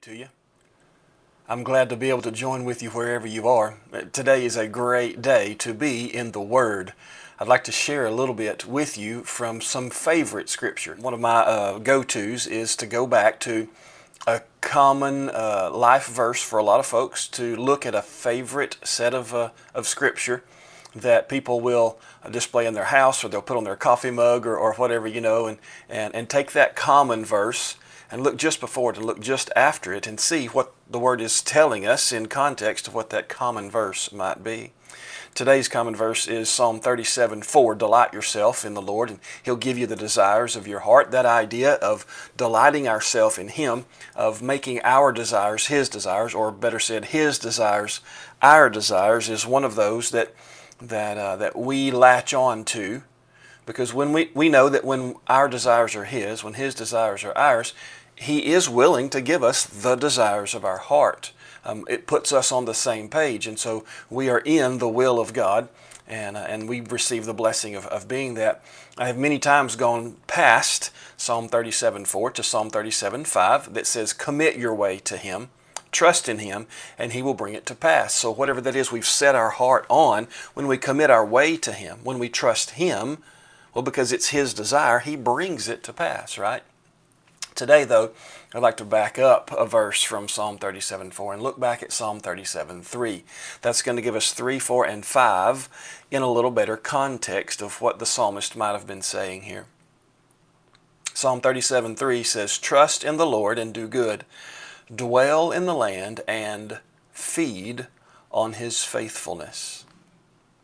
to you. I'm glad to be able to join with you wherever you are. Today is a great day to be in the Word. I'd like to share a little bit with you from some favorite scripture. One of my go-tos is to go back to a common life verse for a lot of folks, to look at a favorite set of scripture that people will display in their house, or they'll put on their coffee mug, or whatever, and take that common verse and look just before it and look just after it and see what the Word is telling us in context of what that common verse might be. Today's common verse is Psalm 37:4. Delight yourself in the Lord, and He'll give you the desires of your heart. That idea of delighting ourselves in Him, of making our desires His desires, or better said, His desires our desires, is one of those that we latch on to, because when we know that when our desires are His, when His desires are ours, He is willing to give us the desires of our heart. It puts us on the same page, and so we are in the will of God, and we receive the blessing of being that. I have many times gone past Psalm 37:4 to Psalm 37:5 that says, commit your way to Him, trust in Him, and He will bring it to pass. So whatever that is we've set our heart on, when we commit our way to Him, when we trust Him, well, because it's His desire, He brings it to pass, right? Today, though, I'd like to back up a verse from Psalm 37:4 and look back at Psalm 37:3. That's going to give us 3, 4, and 5 in a little better context of what the psalmist might have been saying here. Psalm 37:3 says, trust in the Lord and do good. Dwell in the land and feed on His faithfulness.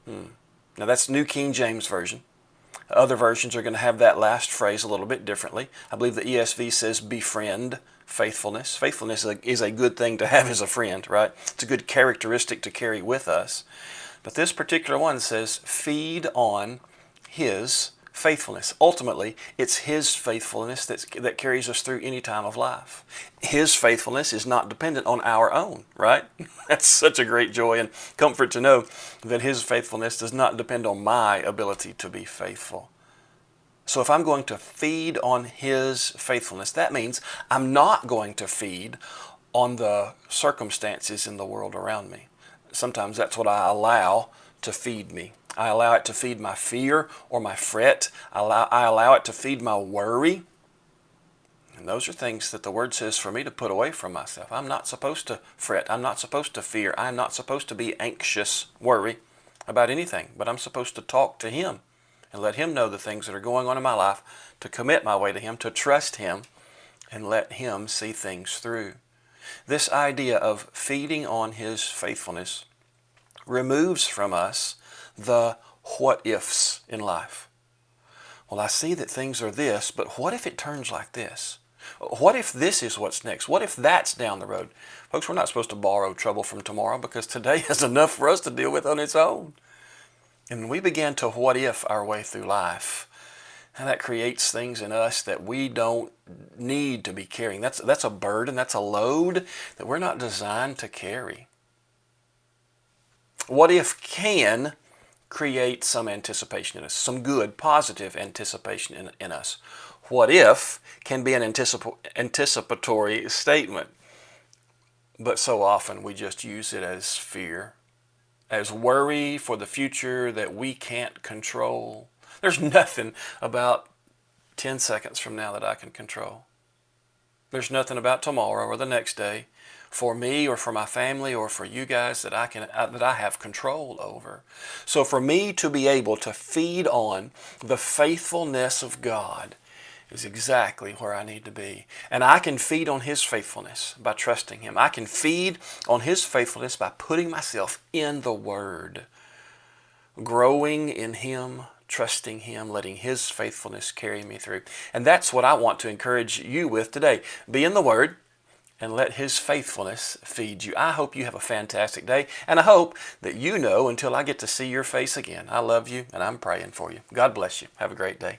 Now that's New King James Version. Other versions are going to have that last phrase a little bit differently. I believe the ESV says befriend faithfulness. Faithfulness is a good thing to have as a friend, right? It's a good characteristic to carry with us. But this particular one says feed on His faithfulness. Ultimately, it's His faithfulness that carries us through any time of life. His faithfulness is not dependent on our own, right? That's such a great joy and comfort to know that His faithfulness does not depend on my ability to be faithful. So if I'm going to feed on His faithfulness, that means I'm not going to feed on the circumstances in the world around me. Sometimes that's what I allow to feed me. I allow it to feed my fear or my fret. I allow it to feed my worry. And those are things that the Word says for me to put away from myself. I'm not supposed to fret. I'm not supposed to fear. I'm not supposed to be anxious, worry about anything. But I'm supposed to talk to Him and let Him know the things that are going on in my life, to commit my way to Him, to trust Him, and let Him see things through. This idea of feeding on His faithfulness removes from us the what-ifs in life. Well, I see that things are this, but what if it turns like this? What if this is what's next? What if that's down the road? Folks, we're not supposed to borrow trouble from tomorrow, because today has enough for us to deal with on its own. And we begin to what-if our way through life, and that creates things in us that we don't need to be carrying. That's a burden, that's a load that we're not designed to carry. What if can create some anticipation in us, some good, positive anticipation in us. What if can be an anticipatory statement, but so often we just use it as fear, as worry for the future that we can't control. There's nothing about 10 seconds from now that I can control. There's nothing about tomorrow or the next day for me or for my family or for you guys that I have control over. So for me to be able to feed on the faithfulness of God is exactly where I need to be. And I can feed on His faithfulness by trusting Him. I can feed on His faithfulness by putting myself in the Word, growing in Him, trusting Him, letting His faithfulness carry me through. And that's what I want to encourage you with today. Be in the Word and let His faithfulness feed you. I hope you have a fantastic day, and I hope that you know until I get to see your face again, I love you and I'm praying for you. God bless you. Have a great day.